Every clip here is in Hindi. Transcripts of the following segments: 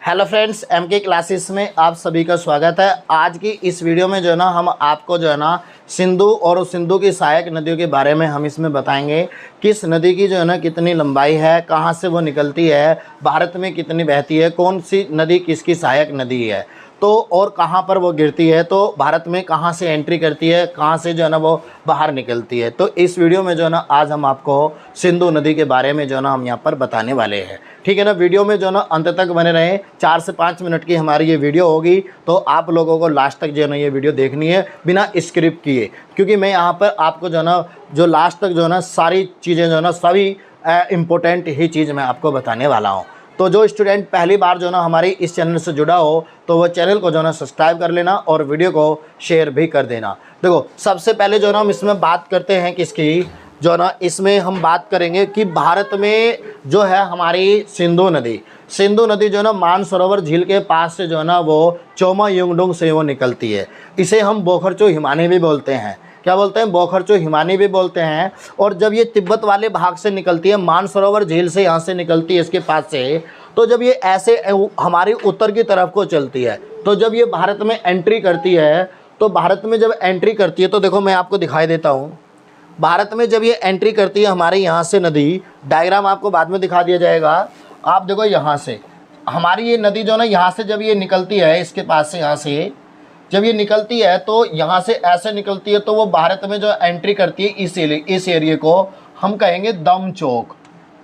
हेलो फ्रेंड्स, एमके क्लासेस में आप सभी का स्वागत है। आज की इस वीडियो में जो है ना हम आपको जो है ना सिंधु और सिंधु की सहायक नदियों के बारे में हम इसमें बताएंगे। किस नदी की जो है ना कितनी लंबाई है, कहाँ से वो निकलती है, भारत में कितनी बहती है, कौन सी नदी किसकी सहायक नदी है, तो और कहाँ पर वो गिरती है, तो भारत में कहाँ से एंट्री करती है, कहाँ से जो है ना वो बाहर निकलती है। तो इस वीडियो में जो है ना आज हम आपको सिंधु नदी के बारे में जो है ना हम यहाँ पर बताने वाले हैं। ठीक है ना, वीडियो में जो है ना अंत तक बने रहें। 4 से 5 मिनट की हमारी ये वीडियो होगी, तो आप लोगों को लास्ट तक जो है ना ये वीडियो देखनी है बिना स्क्रिप्ट किए, क्योंकि मैं यहाँ पर आपको जो है ना जो लास्ट तक जो है ना सारी चीज़ें जो है ना सभी इम्पोर्टेंट ही चीज़ मैं आपको बताने वाला हूँ। तो जो स्टूडेंट पहली बार जो ना हमारी इस चैनल से जुड़ा हो तो वो चैनल को जो ना सब्सक्राइब कर लेना और वीडियो को शेयर भी कर देना। देखो, सबसे पहले जो ना हम इसमें बात करते हैं किसकी, जो ना इसमें हम बात करेंगे कि भारत में जो है हमारी सिंधु नदी जो है ना मानसरोवर झील के पास से जो है ना वो चोमा युंगडुंग से वो निकलती है। इसे हम बोखरचो हिमानी भी बोलते हैं। क्या बोलते हैं? बोखरचो हिमानी भी बोलते हैं। और जब ये तिब्बत वाले भाग से निकलती है, मानसरोवर झील से यहाँ से निकलती है इसके पास से, तो जब ये ऐसे हमारी उत्तर की तरफ को चलती है, तो जब ये भारत में एंट्री करती है, तो भारत में जब एंट्री करती है तो देखो मैं आपको दिखाई देता हूँ। भारत में जब ये एंट्री करती है हमारे यहाँ से नदी, डायग्राम आपको बाद में दिखा दिया जाएगा। आप देखो यहाँ से हमारी ये नदी जो ना यहाँ से जब ये निकलती है, इसके पास से यहाँ से जब ये निकलती है तो यहाँ से ऐसे निकलती है, तो वो भारत में जो एंट्री करती है इस एरिए को हम कहेंगे दम चौक।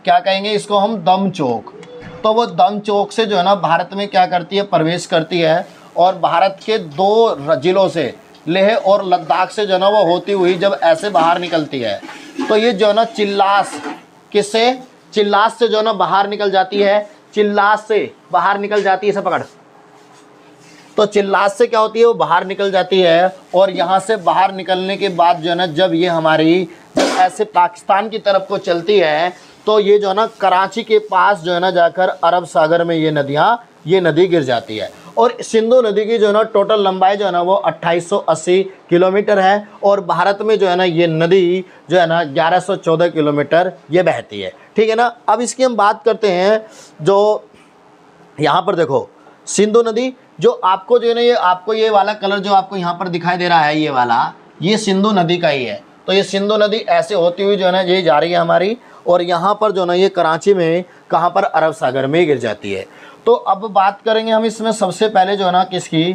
क्या कहेंगे इसको हम? दम चौक। तो वो दम चौक से जो है ना भारत में क्या करती है, प्रवेश करती है। और भारत के 2 जिलों से, लेह और लद्दाख से जो है ना वो होती हुई जब ऐसे बाहर निकलती है, तो ये जो है ना चिल्लास, किससे? चिल्लास से जो है ना बाहर निकल जाती है। चिल्लास से बाहर निकल जाती है, इसे पकड़। तो चिल्लास से क्या होती है, वो बाहर निकल जाती है। और यहाँ से बाहर निकलने के बाद जो है ना जब ये हमारी ऐसे पाकिस्तान की तरफ को चलती है, तो ये जो है ना कराची के पास जो है ना जाकर अरब सागर में ये नदी गिर जाती है। और सिंधु नदी की जो है ना टोटल लंबाई जो है ना वो 2880 किलोमीटर है। और भारत में जो है ना ये नदी जो है ना 1114 किलोमीटर ये बहती है। ठीक है ना। अब इसकी हम बात करते हैं। जो यहाँ पर देखो सिंधु नदी, जो आपको जो है ना ये वाला कलर जो आपको यहाँ पर दिखाई दे रहा है, ये वाला, ये सिंधु नदी का ही है। तो ये सिंधु नदी ऐसे होती हुई जो है ना ये जा रही है हमारी, और यहाँ पर जो ना ये कराची में कहाँ पर, अरब सागर में गिर जाती है। तो अब बात करेंगे हम इसमें सबसे पहले जो है ना किसकी,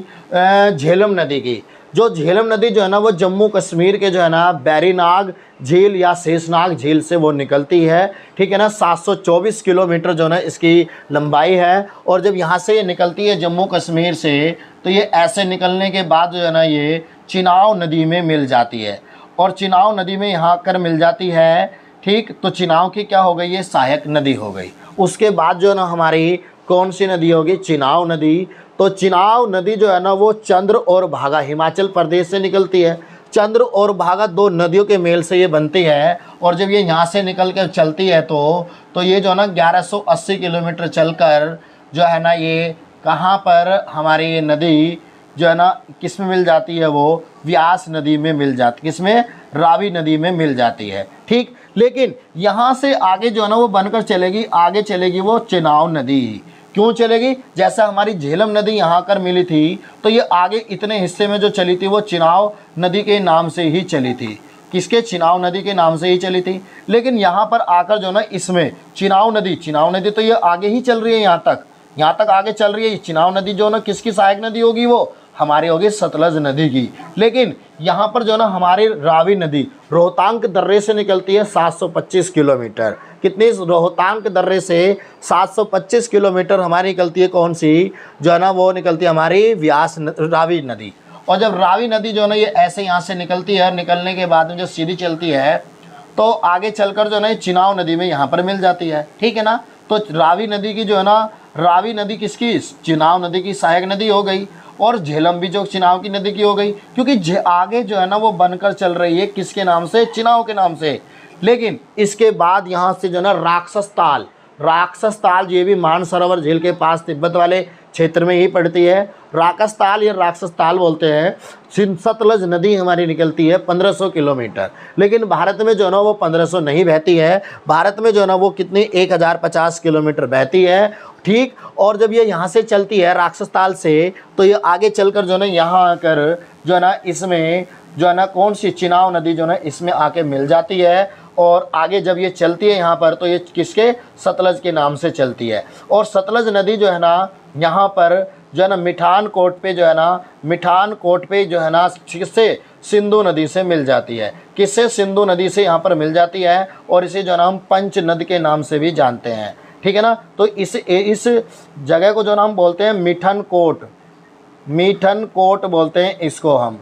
झेलम नदी की। जो झेलम नदी जो है ना वो जम्मू कश्मीर के जो है ना बैरीनाग झील या शेषनाग झील से वो निकलती है। ठीक है ना। 724 किलोमीटर जो है ना इसकी लंबाई है। और जब यहाँ से ये निकलती है जम्मू कश्मीर से, तो ये ऐसे निकलने के बाद जो है ना ये चिनाव नदी में मिल जाती है। और चिनाव नदी में यहाँ आकर मिल जाती है। ठीक, तो चिनाव की क्या हो गई, ये सहायक नदी हो गई। उसके बाद जो है ना हमारी कौन सी नदी होगी? चिनाव नदी। तो चिनाव नदी जो है ना वो चंद्र और भागा हिमाचल प्रदेश से निकलती है। चंद्र और भागा 2 नदियों के मेल से ये बनती है। और जब ये यहाँ से निकल कर चलती है तो ये जो है ना 1180 किलोमीटर चलकर जो है ना ये कहाँ पर हमारी ये नदी जो है ना किस में मिल जाती है, वो व्यास नदी में मिल जाती है। किसमें? रावी नदी में मिल जाती है। ठीक, लेकिन यहाँ से आगे जो है ना वो बनकर चलेगी, आगे चलेगी वो चिनाव नदी। क्यों चलेगी? जैसा हमारी झेलम नदी यहाँ कर मिली थी, तो ये आगे इतने हिस्से में जो चली थी वो चिनाव नदी के नाम से ही चली थी। किसके? चिनाव नदी के नाम से ही चली थी। लेकिन यहाँ पर आकर जो ना इसमें चिनाव नदी तो ये आगे ही चल रही है, यहाँ तक आगे चल रही है। चिनाव नदी जो ना किसकी सहायक नदी होगी? वो हमारी होगी सतलज नदी की। लेकिन यहाँ पर जो ना हमारी रावी नदी रोहतांग दर्रे से निकलती है 725 किलोमीटर। कितनी? रोहतांग दर्रे से 725 किलोमीटर हमारी निकलती है। कौन सी? जो है ना वो निकलती है हमारी रावी नदी। और जब रावी नदी जो है ना ये ऐसे यहाँ से निकलती है, निकलने के बाद में जो सीधी चलती है, तो आगे चलकर जो है ना चिनाव नदी में यहाँ पर मिल जाती है। ठीक है ना। तो रावी नदी की जो है ना, रावी नदी किसकी? चिनाव नदी की सहायक नदी हो गई। और झेलम भी जो चिनाव की नदी की हो गई, क्योंकि आगे जो है ना वो बनकर चल रही है किसके नाम से? चिनाव के नाम से। लेकिन इसके बाद यहाँ से जो है ना राक्षस ताल, राक्षस ताल, ये भी मानसरोवर झील के पास तिब्बत वाले क्षेत्र में ही पड़ती है। राकस ताल या राक्षस ताल बोलते हैं। सतलज नदी हमारी निकलती है 1500 किलोमीटर, लेकिन भारत में जो है ना वो 1500 नहीं बहती है। भारत में जो है ना वो कितनी 1050 किलोमीटर बहती है, ठीक। और जब ये यहाँ से चलती है राक्षस ताल से, तो ये आगे चलकर जो है ना यहाँ आकर जो है ना इसमें जो है ना कौन सी चिनाव नदी जो है ना इसमें आके मिल जाती है। और आगे जब ये चलती है यहाँ पर, तो ये किसके, सतलज के नाम से चलती है। और सतलज नदी जो है ना यहाँ पर जो है ना मिठान कोट पे जो है ना, मिठान कोट पे जो है ना किससे, सिंधु नदी से मिल जाती है। किससे, सिंधु नदी से यहाँ पर मिल जाती है। और इसे जो है ना हम पंच नद के नाम से भी जानते हैं, ठीक है ना। तो इस जगह को जो ना हम बोलते हैं मिठन कोट, मिठन कोट बोलते हैं इसको हम,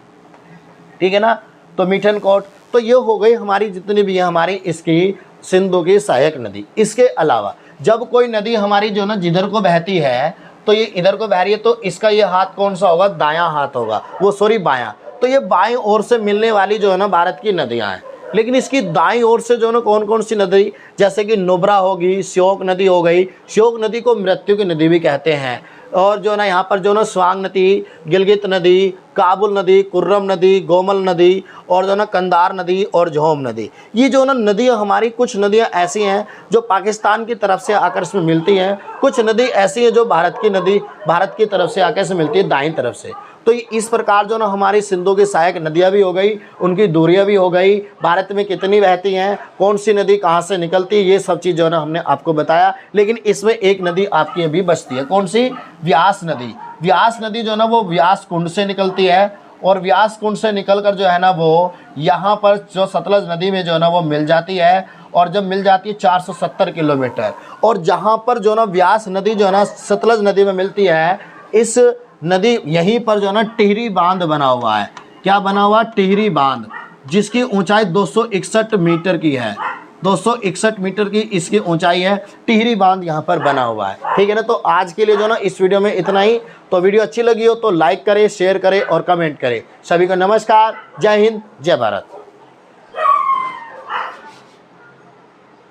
ठीक है ना। तो मिठन कोट, तो ये हो गई हमारी जितनी भी है हमारी इसकी सिंधु की सहायक नदी। इसके अलावा जब कोई नदी हमारी जो ना जिधर को बहती है, तो ये इधर को बह रही है, तो इसका ये हाथ कौन सा होगा, दायां हाथ होगा, वो सॉरी बायां। तो ये बाएं ओर से मिलने वाली जो है ना भारत की नदियां हैं। लेकिन इसकी दाईं ओर से जो है ना कौन कौन सी नदी, जैसे कि नुब्रा होगी, श्योक नदी हो गई। श्योक नदी को मृत्यु की नदी भी कहते हैं। और जो ना यहाँ पर जो ना स्वांग नदी, गिलगित नदी, काबुल नदी, कुर्रम नदी, गोमल नदी, और जो ना कंधार नदी और झोम नदी, ये जो ना नदियाँ हमारी, कुछ नदियाँ ऐसी हैं जो पाकिस्तान की तरफ से आकर इसमें मिलती हैं। कुछ नदी ऐसी है जो भारत की नदी, भारत की तरफ से आकर से मिलती है दाईं तरफ से। तो इस प्रकार जो ना हमारी सिंधु की सहायक नदियाँ भी हो गई, उनकी दूरियाँ भी हो गई, भारत में कितनी बहती हैं, कौन सी नदी कहाँ से निकलती है, ये सब चीज़ जो है ना हमने आपको बताया। लेकिन इसमें एक नदी आपकी अभी बचती है, कौन सी, व्यास नदी। व्यास नदी जो है ना वो व्यास कुंड से निकलती है। और व्यास कुंड से निकलकर जो है ना वो यहाँ पर जो सतलज नदी में जो है ना वो मिल जाती है। और जब मिल जाती है 470 किलोमीटर, और जहाँ पर जो ना व्यास नदी जो है ना सतलज नदी में मिलती है, इस नदी यहीं पर जो है ना टिहरी बांध बना हुआ है। क्या बना हुआ, टिहरी बांध, जिसकी ऊंचाई 261 मीटर की है। 261 मीटर की इसकी ऊंचाई है। टिहरी बांध यहाँ पर बना हुआ है, ठीक है ना। तो आज के लिए जो ना इस वीडियो में इतना ही। तो वीडियो अच्छी लगी हो तो लाइक करें, शेयर करें और कमेंट करें। सभी को नमस्कार, जय हिंद, जय भारत।